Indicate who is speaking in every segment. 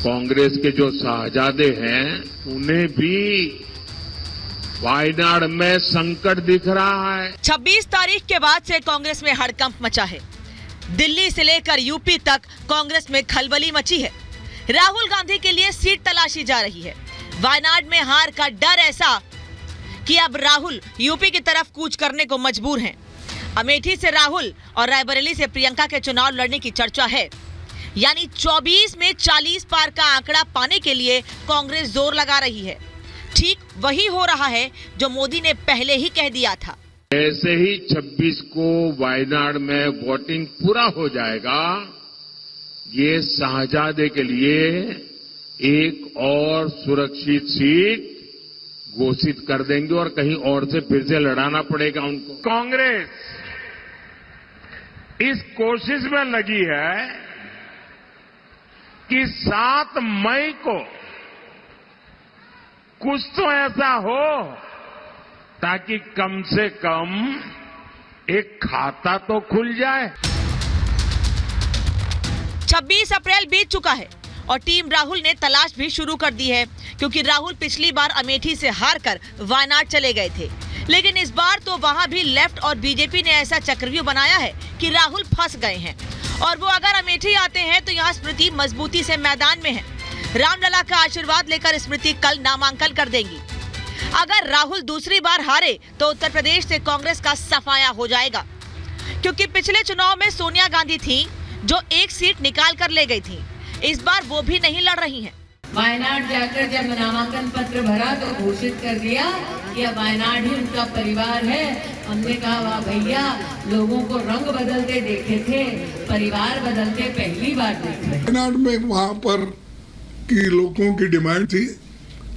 Speaker 1: कांग्रेस के जो शाहजादे हैं उन्हें भी वायनाड में संकट दिख रहा है।
Speaker 2: 26 तारीख के बाद से कांग्रेस में हड़कंप मचा है। दिल्ली से लेकर यूपी तक कांग्रेस में खलबली मची है। राहुल गांधी के लिए सीट तलाशी जा रही है। वायनाड में हार का डर ऐसा कि अब राहुल यूपी की तरफ कूच करने को मजबूर हैं। अमेठी से राहुल और रायबरेली से प्रियंका के चुनाव लड़ने की चर्चा है। यानी 24 में 40 पार का आंकड़ा पाने के लिए कांग्रेस जोर लगा रही है। ठीक वही हो रहा है जो मोदी ने पहले ही कह दिया था।
Speaker 1: ऐसे ही 26 को वायनाड में वोटिंग पूरा हो जाएगा, ये शाहजादे के लिए एक और सुरक्षित सीट घोषित कर देंगे और कहीं और से फिर से लड़ाना पड़ेगा उनको। कांग्रेस इस कोशिश में लगी है कि 7 मई को कुछ तो ऐसा हो ताकि कम से कम एक खाता तो खुल जाए।
Speaker 2: 26 अप्रैल बीत चुका है और टीम राहुल ने तलाश भी शुरू कर दी है, क्योंकि राहुल पिछली बार अमेठी से हारकर वायनाड चले गए थे। लेकिन इस बार तो वहां भी लेफ्ट और बीजेपी ने ऐसा चक्रव्यूह बनाया है कि राहुल फंस गए हैं। और वो अगर अमेठी आते हैं तो यहाँ स्मृति मजबूती से मैदान में है। रामलला का आशीर्वाद लेकर स्मृति कल नामांकन कर देंगी। अगर राहुल दूसरी बार हारे तो उत्तर प्रदेश से कांग्रेस का सफाया हो जाएगा, क्योंकि पिछले चुनाव में सोनिया गांधी थी जो एक सीट निकाल कर ले गई थी। इस बार वो भी नहीं लड़ रही हैं।
Speaker 3: वायनाड जाकर जब नामांकन पत्र भरा तो घोषित कर दिया कि अब वायनाड ही उनका परिवार है। हमने कहा वाह भैया, लोगों को रंग बदलते देखे थे, परिवार बदलते पहली बार देखे।
Speaker 4: वायनाड में वहाँ पर की लोगों की डिमांड थी,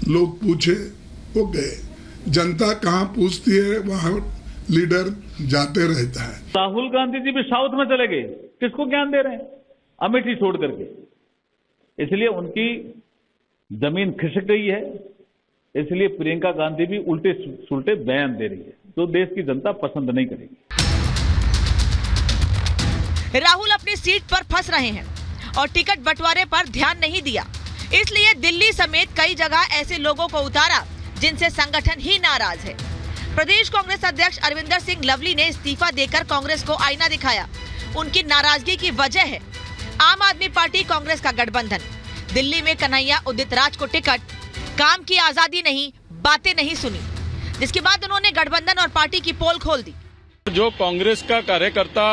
Speaker 4: लोग पूछे, वो गए। जनता कहाँ पूछती है, वहाँ लीडर जाते रहता है।
Speaker 5: राहुल गांधी जी भी साउथ में चले गए, किसको ज्ञान दे रहे हैं अमेठी छोड़ करके। इसलिए उनकी जमीन खिसक गई है। इसलिए प्रियंका गांधी भी उल्टे सुलटे बयान दे रही है, जो देश की जनता पसंद नहीं करेगी।
Speaker 2: राहुल अपनी सीट पर फंस रहे हैं और टिकट बंटवारे पर ध्यान नहीं दिया। इसलिए दिल्ली समेत कई जगह ऐसे लोगों को उतारा जिनसे संगठन ही नाराज है। प्रदेश कांग्रेस अध्यक्ष अरविंदर सिंह लवली ने इस्तीफा देकर कांग्रेस को आईना दिखाया। उनकी नाराजगी की वजह है आम आदमी पार्टी कांग्रेस का गठबंधन। दिल्ली में कन्हैया उदित राज को टिकट, काम की आजादी नहीं, बातें नहीं सुनी, जिसके बाद उन्होंने गठबंधन और पार्टी की पोल खोल दी।
Speaker 6: जो कांग्रेस का कार्यकर्ता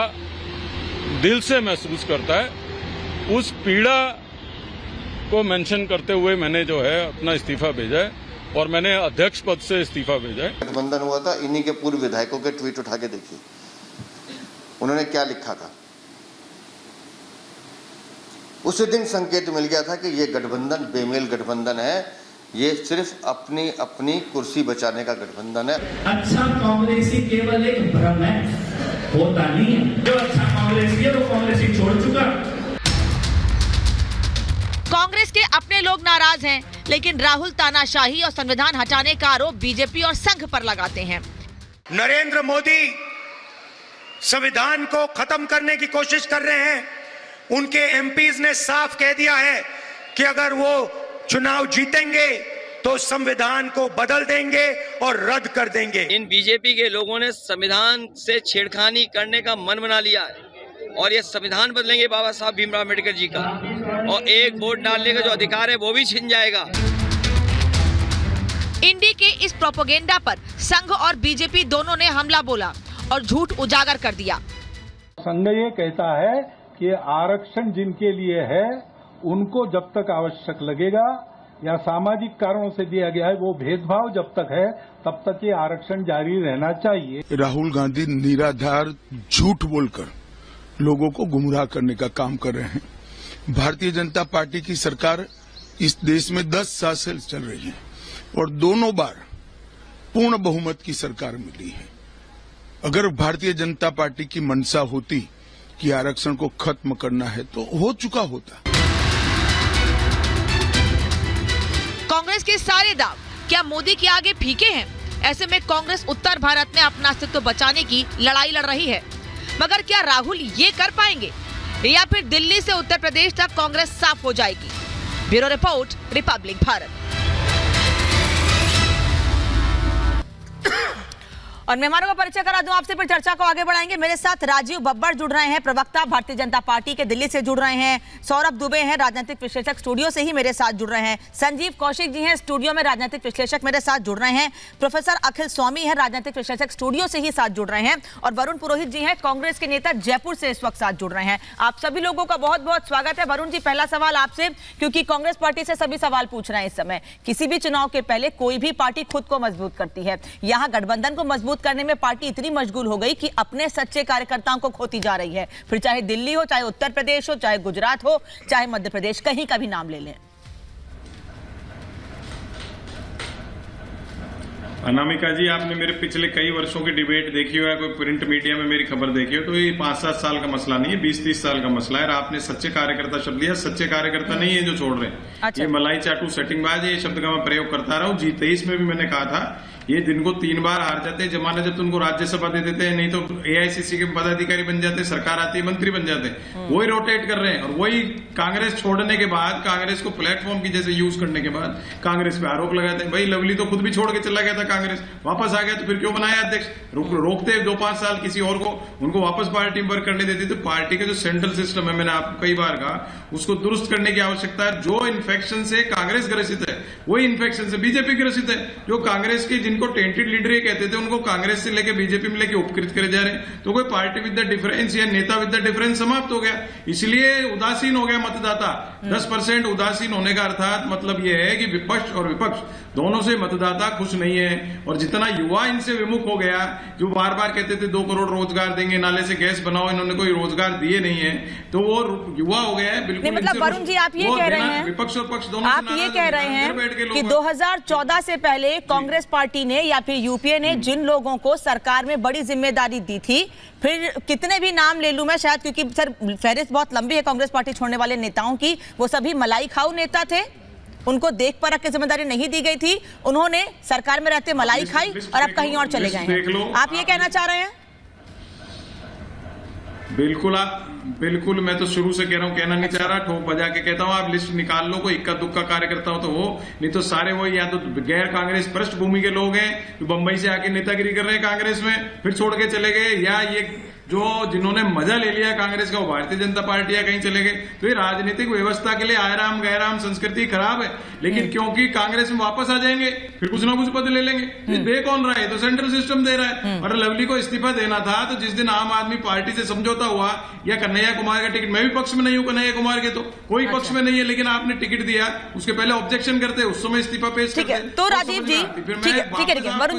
Speaker 6: दिल से महसूस करता है, उस पीड़ा को मेंशन करते हुए मैंने जो है अपना इस्तीफा भेजा है और मैंने अध्यक्ष पद से इस्तीफा भेजा है।
Speaker 7: गठबंधन हुआ था, इन्हीं के पूर्व विधायकों के ट्वीट उठा के देखिए, उन्होंने क्या लिखा था। उसी दिन संकेत मिल गया था कि ये गठबंधन बेमेल गठबंधन है, ये सिर्फ अपनी अपनी कुर्सी बचाने का गठबंधन है।
Speaker 8: अच्छा कांग्रेसी केवल एक भ्रम है, होता नहीं है। जो अच्छा कांग्रेसी है वो कांग्रेसी छोड़ चुका।
Speaker 2: कांग्रेस के अपने लोग नाराज हैं, लेकिन राहुल तानाशाही और संविधान हटाने का आरोप बीजेपी और संघ पर लगाते हैं।
Speaker 9: नरेंद्र मोदी संविधान को खत्म करने की कोशिश कर रहे हैं। उनके एमपीज ने साफ कह दिया है कि अगर वो चुनाव जीतेंगे तो संविधान को बदल देंगे और रद्द कर देंगे।
Speaker 10: इन बीजेपी के लोगों ने संविधान से छेड़खानी करने का मन बना लिया है और ये संविधान बदलेंगे बाबा साहब भीमराव अम्बेडकर जी का, और एक वोट डालने का जो अधिकार है वो भी छिन जाएगा।
Speaker 2: इंडी के इस प्रोपेगेंडा पर संघ और बीजेपी दोनों ने हमला बोला और झूठ उजागर कर दिया।
Speaker 11: संघ ये कहता है कि आरक्षण जिनके लिए है उनको जब तक आवश्यक लगेगा या सामाजिक कारणों से दिया गया है, वो भेदभाव जब तक है तब तक ये आरक्षण जारी रहना चाहिए।
Speaker 4: राहुल गांधी निराधार झूठ बोलकर लोगों को गुमराह करने का काम कर रहे हैं। भारतीय जनता पार्टी की सरकार इस देश में 10 साल से चल रही है और दोनों बार पूर्ण बहुमत की सरकार मिली है। अगर भारतीय जनता पार्टी की मंशा होती कि आरक्षण को खत्म करना है तो हो चुका होता।
Speaker 2: कांग्रेस के सारे दाव क्या मोदी के आगे फीके हैं? ऐसे में कांग्रेस उत्तर भारत में अपना अस्तित्व बचाने की लड़ाई लड़ रही है, मगर क्या राहुल ये कर पाएंगे या फिर दिल्ली से उत्तर प्रदेश तक कांग्रेस साफ हो जाएगी? Bureau report, Republic Bharat. और मेहमानों का परिचय करा दूं आपसे, फिर चर्चा को आगे बढ़ाएंगे। मेरे साथ राजीव बब्बर जुड़ रहे हैं, प्रवक्ता भारतीय जनता पार्टी के, दिल्ली से जुड़ रहे हैं। सौरभ दुबे हैं, राजनीतिक विश्लेषक, स्टूडियो से ही मेरे साथ जुड़ रहे हैं। संजीव कौशिक जी हैं, स्टूडियो में राजनीतिक विश्लेषक, मेरे साथ जुड़ रहे हैं। प्रोफेसर अखिल स्वामी हैं, राजनीतिक विश्लेषक, स्टूडियो से ही साथ जुड़ रहे हैं। और वरुण पुरोहित जी हैं, कांग्रेस के नेता, जयपुर से इस वक्त साथ जुड़ रहे हैं। आप सभी लोगों का बहुत बहुत स्वागत है। वरुण जी, पहला सवाल आपसे, क्योंकि कांग्रेस पार्टी से सभी सवाल पूछ रहे हैं इस समय। किसी भी चुनाव के पहले कोई भी पार्टी खुद को मजबूत करती है। यहाँ गठबंधन को मजबूत करने में पार्टी इतनी मशगूल हो गई कि अपने सच्चे कार्यकर्ताओं को खोती जा रही है। फिर चाहे दिल्ली हो, चाहे उत्तर प्रदेश हो, चाहे गुजरात हो, चाहे मध्य प्रदेश, कहीं का भी नाम ले लें।
Speaker 12: अनामिका जी, आपने मेरे पिछले कई वर्षों की डिबेट देखी हो या कोई प्रिंट मीडिया में मेरी खबर देखी हो, तो ये 5-7 साल का मसला नहीं है, 20-30 साल का मसला है। और आपने सच्चे कार्यकर्ता शब्द दिया, सच्चे कार्यकर्ता नहीं है जो छोड़ रहे हैं। अच्छा। ये मलाई चाटू सेटिंगबाज है, ये शब्द का मैं प्रयोग करता रहा हूँ। G23 में भी मैंने कहा था, ये दिन को 3 बार हार जाते हैं। जमाना जब उनको राज्यसभा दे देते हैं, नहीं तो AICC के पदाधिकारी बन जाते, सरकार आती है, मंत्री बन जाते हैं। वही रोटेट कर रहे हैं। और वही कांग्रेस छोड़ने के बाद, कांग्रेस को प्लेटफॉर्म की जैसे यूज करने के बाद कांग्रेस पे आरोप लगाते हैं। भाई लवली तो खुद भी छोड़ के चला गया था, कांग्रेस वापस आ गया, तो फिर क्यों बनाया अध्यक्ष? रोकते 2-5 साल किसी और को, उनको वापस पार्टी में वर्क करने देते। तो पार्टी का जो सेंट्रल सिस्टम है, मैंने आपको कई बार कहा, उसको दुरुस्त करने की आवश्यकता है। जो इन्फेक्शन से कांग्रेस ग्रसित है, वही इन्फेक्शन से बीजेपी ग्रसित है। जो कांग्रेस के, जिनको टेंटेड लीडर ये कहते थे, उनको कांग्रेस से लेके बीजेपी में लेके उपकृत करे जा रहे हैं। तो कोई पार्टी विद द डिफरेंस या नेता विद द डिफरेंस समाप्त हो गया, इसलिए उदासीन हो गया मतदाता। 10% उदासीन होने का अर्थात मतलब यह है कि विपक्ष और विपक्ष दोनों से मतदाता खुश नहीं है। और जितना युवा इनसे विमुख हो गया, जो बार बार कहते थे 2 करोड़ रोजगार देंगे, नाले से गैस बनाओ, इन्होंने कोई रोजगार दिए नहीं है, तो वो युवा हो गया है बिल्कुल।
Speaker 2: मतलब वरुण जी, आप ये कह रहे हैं,
Speaker 12: विपक्ष और पक्ष दोनों,
Speaker 2: आप ये कह रहे हैं कि 2014 से पहले कांग्रेस पार्टी ने या फिर यूपीए ने जिन लोगों को सरकार में बड़ी जिम्मेदारी दी थी, फिर कितने भी नाम ले लूं मैं शायद, क्योंकि सर फहरिस्त बहुत लंबी है कांग्रेस पार्टी छोड़ने वाले नेताओं की, वो सभी मलाई खाऊ नेता थे। उनको देख परख की जिम्मेदारी नहीं दी गई थी, उन्होंने सरकार में रहते मलाई खाई और अब कहीं और चले गए हैं। आप ये कहना चाह रहे हैं?
Speaker 12: बिल्कुल, मैं तो शुरू से कह रहा हूं, कहना नहीं चाह रहा, ठोक बजा के कहता हूं। आप लिस्ट निकाल लो, कोई इक्का दुक्का कार्यकर्ता हो तो वो, नहीं तो सारे वो या तो गैर कांग्रेस पृष्ठभूमि के लोग हैं जो बंबई से आके नेतागिरी कर रहे हैं कांग्रेस में, फिर छोड़ के चले गए, या ये जो जिन्होंने मजा ले लिया कांग्रेस का, वो भारतीय जनता पार्टी या कहीं चले गए। तो ये राजनीतिक व्यवस्था के लिए आयराम गैराम संस्कृति खराब है। लेकिन क्योंकि कांग्रेस में वापस आ जाएंगे, फिर कुछ ना कुछ पद ले लेंगे। दे कौन रहा है? तो सेंट्रल सिस्टम दे रहा है। और लवली को इस्तीफा देना था, तो जिस दिन आम आदमी पार्टी से समझौता हुआ या कन्हैया कुमार का टिकट, मैं भी पक्ष में नहीं हूं कन्हैया कुमार के, तो कोई पक्ष में नहीं है, लेकिन आपने टिकट दिया, उसके पहले ऑब्जेक्शन करते, उस समय इस्तीफा पेश करते।
Speaker 2: तो राजीव जी, ठीक है, वरुण